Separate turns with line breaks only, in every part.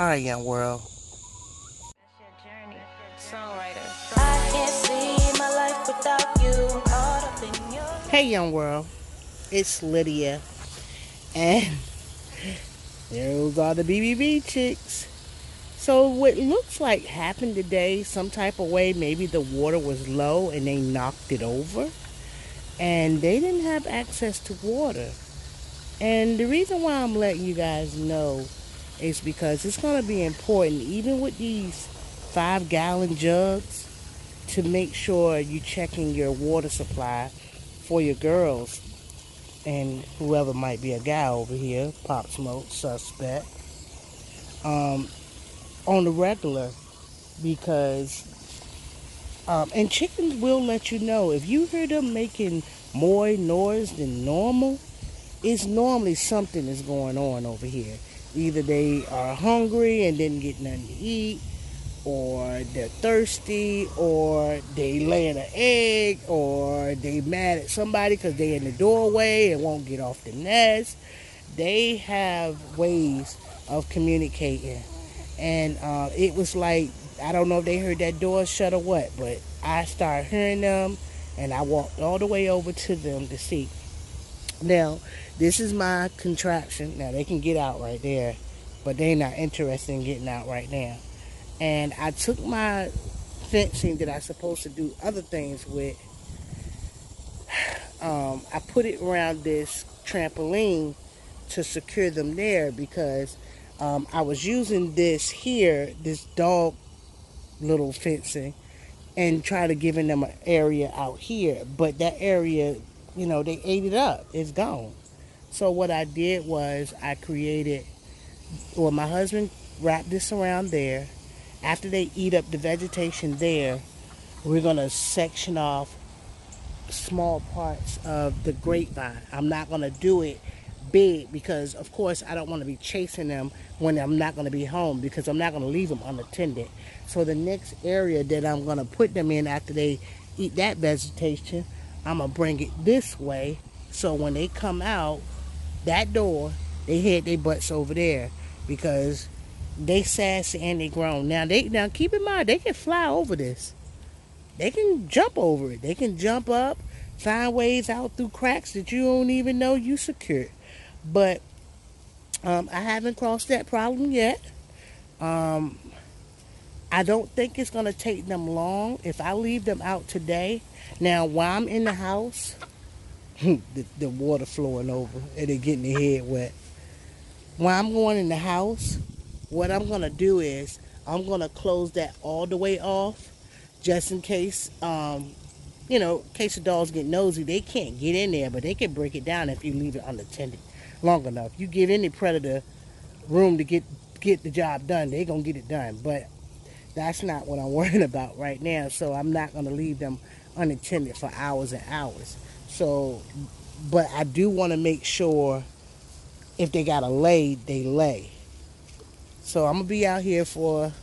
Alright, young world.
I can't see my life without you. Caught up in your.
Hey, young world. It's Lydia. And those are the BBB chicks. So what looks like happened today, some type of way, maybe the water was low and they knocked it over. And they didn't have access to water. And the reason why I'm letting you guys know is because it's going to be important, even with these 5-gallon jugs, to make sure you're checking your water supply for your girls and whoever might be a guy over here, Pop Smoke, suspect, on the regular. Because, and chickens will let you know, if you hear them making more noise than normal, it's normally something is going on over here. Either they are hungry and didn't get nothing to eat, or they're thirsty, or they laying an egg, or they mad at somebody because they in the doorway and won't get off the nest. They have ways of communicating. And it was like, I don't know if they heard that door shut or what, but I started hearing them, and I walked all the way over to them to see. Now, this is my contraption. Now, they can get out right there, but they're not interested in getting out right now. And I took my fencing that I'm supposed to do other things with. I put it around this trampoline to secure them there because I was using this here, this dog little fencing, and try to giving them an area out here. But that area, they ate it up. It's gone. So what I did was I created, my husband wrapped this around there. After they eat up the vegetation there, we're going to section off small parts of the grapevine. I'm not going to do it big because, of course, I don't want to be chasing them when I'm not going to be home, because I'm not going to leave them unattended. So the next area that I'm going to put them in after they eat that vegetation, I'm going to bring it this way. So when they come out that door, they head their butts over there, because they sassy and they grown. Now keep in mind, they can fly over this. They can jump over it. They can jump up, find ways out through cracks that you don't even know you secured. But I haven't crossed that problem yet. I don't think it's going to take them long if I leave them out today. Now, while I'm in the house, the water flowing over and they're getting their head wet. When I'm going in the house, what I'm going to do is I'm going to close that all the way off, just in case, in case the dogs get nosy. They can't get in there, but they can break it down if you leave it unattended long enough. You give any predator room to get the job done, they're going to get it done. But that's not what I'm worrying about right now, so I'm not going to leave them unattended for hours and hours. So, but I do want to make sure if they got to lay, they lay. So I'm going to be out here for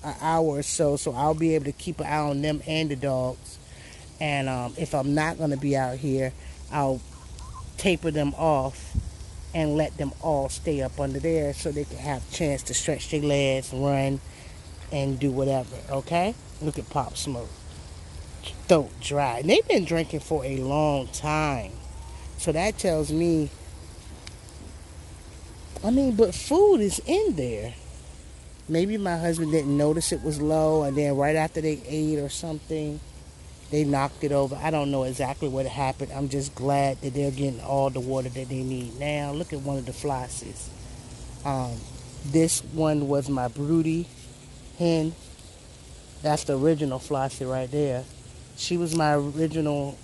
an hour or so I'll be able to keep an eye on them and the dogs. And if I'm not going to be out here, I'll taper them off and let them all stay up under there so they can have a chance to stretch their legs, run, and do whatever, okay? Look at Pop Smoke. Throat dry. And they've been drinking for a long time. So that tells me, but food is in there. Maybe my husband didn't notice it was low, and then right after they ate or something, they knocked it over. I don't know exactly what happened. I'm just glad that they're getting all the water that they need now. Look at one of the flosses. This one was my broody hen. That's the original Flossie right there. She was my original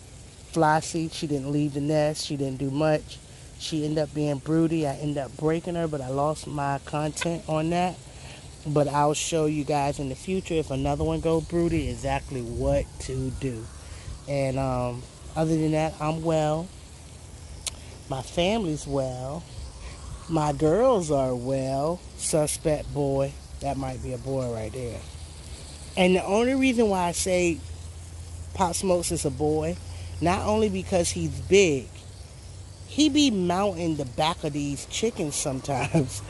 Flossie. She didn't leave the nest. She didn't do much. She ended up being broody. I ended up breaking her, but I lost my content on that. But I'll show you guys in the future, if another one goes broody, exactly what to do. And other than that, I'm well. My family's well. My girls are well. Suspect boy. That might be a boy right there. And the only reason why I say Pop Smokes is a boy, not only because he's big, he be mounting the back of these chickens sometimes.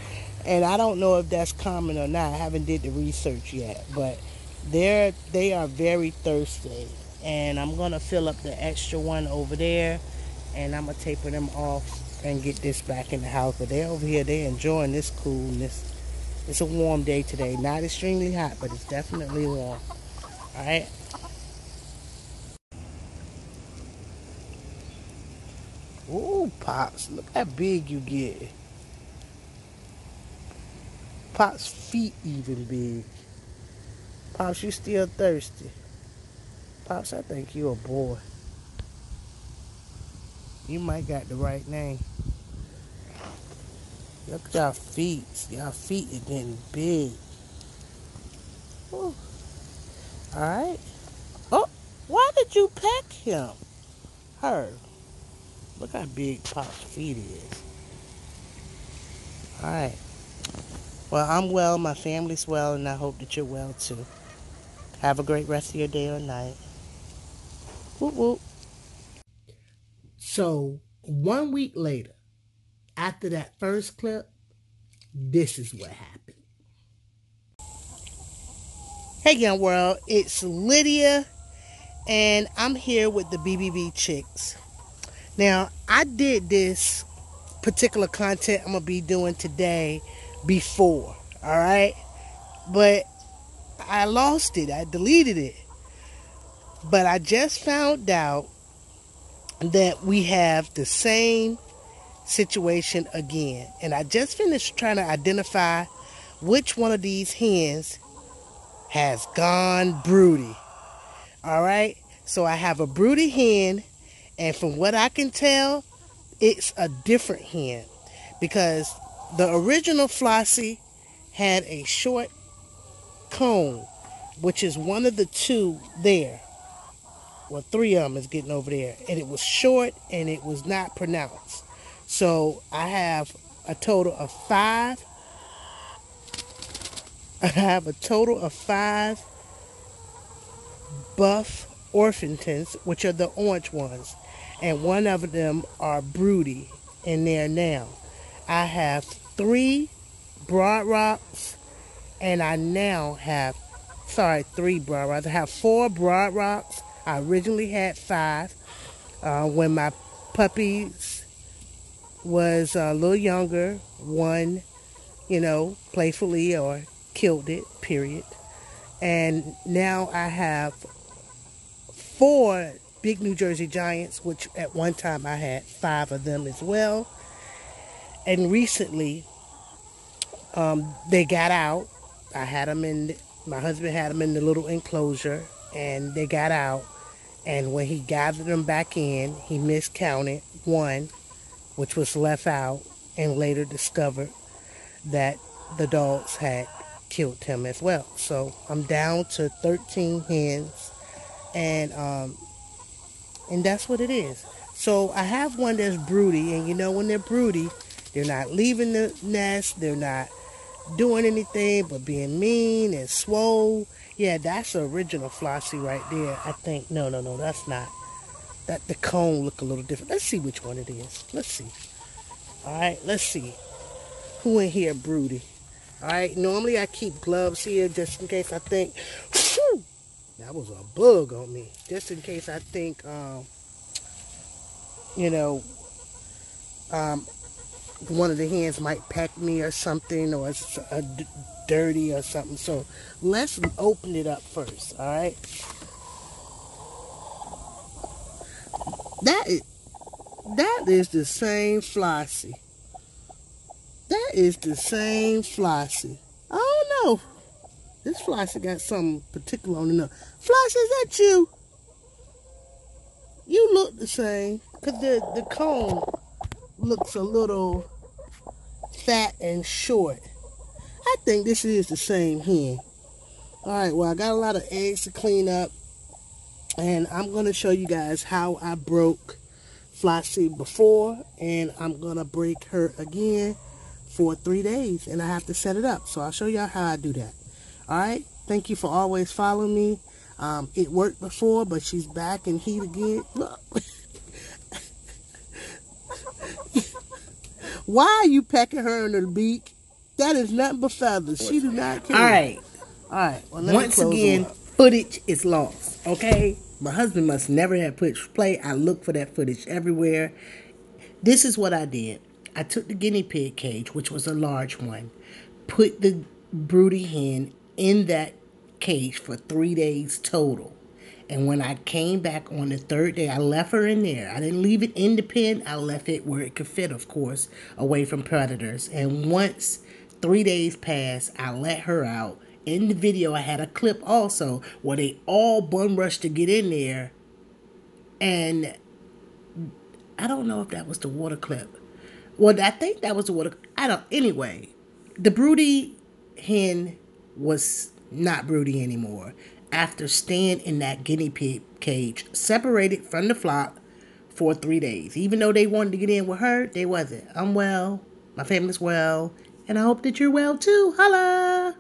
And I don't know if that's common or not. I haven't did the research yet, but they are very thirsty. And I'm gonna fill up the extra one over there, and I'm gonna taper them off and get this back in the house. But they're over here, they're enjoying this coolness. It's a warm day today. Not extremely hot, but it's definitely warm. All right. Ooh, Pops, look how big you get. Pops' feet even big. Pops, you still thirsty. Pops, I think you a boy. You might got the right name. Look at y'all feet. Y'all feet are getting big. Ooh. All right. Oh, why did you peck him? Her. Look how big Pop's feet is. All right. Well, I'm well. My family's well, and I hope that you're well too. Have a great rest of your day or night. Whoop whoop. So 1 week later, after that first clip, this is what happened. Hey, young world, it's Lydia, and I'm here with the BBB Chicks. Now, I did this particular content I'm going to be doing today before, all right? But I lost it. I deleted it. But I just found out that we have the same situation again. And I just finished trying to identify which one of these hens has gone broody. All right? So I have a broody hen, and from what I can tell, it's a different hen, because the original Flossie had a short comb, which is one of the two there. Well, three of them is getting over there, and it was short and it was not pronounced. So I have a total of five. I have a total of 5 buff orphantons, which are the orange ones, and one of them are broody in there now. I have 3 broad rocks, and I now have, 3 broad rocks. I have 4 broad rocks. I originally had 5 when my puppies was a little younger. One, playfully or killed it, period. And now I have 4 big New Jersey Giants, which at one time I had 5 of them as well. And recently, they got out. I had them my husband had them in the little enclosure, and they got out. And when he gathered them back in, he miscounted 1, which was left out, and later discovered that the dogs had killed him as well. So I'm down to 13 hens, and that's what it is. So I have one that's broody, and when they're broody, they're not leaving the nest, they're not doing anything but being mean and swole. Yeah, that's the original Flossie right there. I think, no, that's not. That the cone look a little different. Let's see which one it is. Let's see. All right, let's see. Who in here broody? All right, normally I keep gloves here just in case I think, whew, that was a bug on me. Just in case I think, one of the hens might peck me or something, or it's dirty or something. So let's open it up first, all right? That is the same Flossie. That is the same Flossie. I don't know. This Flossie got something particular on the nose. Flossie, is that you? You look the same, because the comb looks a little fat and short. I think this is the same hen. Alright, well, I got a lot of eggs to clean up, and I'm going to show you guys how I broke Flossie before, and I'm going to break her again for 3 days, and I have to set it up. So I'll show y'all how I do that. Alright, thank you for always following me. It worked before, but she's back in heat again. Look. Why are you pecking her in the beak? That is nothing but feathers. She do not care.
All right.
Well, let me
Once
close
again,
them up.
footage is lost. Okay, my husband must never have pushed play. I looked for that footage everywhere. This is what I did. I took the guinea pig cage, which was a large one, put the broody hen in that cage for 3 days total. And when I came back on the third day, I left her in there. I didn't leave it in the pen. I left it where it could fit, of course, away from predators. And once 3 days passed, I let her out. In the video, I had a clip also where they all bum rushed to get in there. And I don't know if that was the water clip. Well, I think that was the water. Anyway, the broody hen was not broody anymore after staying in that guinea pig cage, separated from the flock for 3 days. Even though they wanted to get in with her, they wasn't. I'm well. My family's well. And I hope that you're well too. Holla!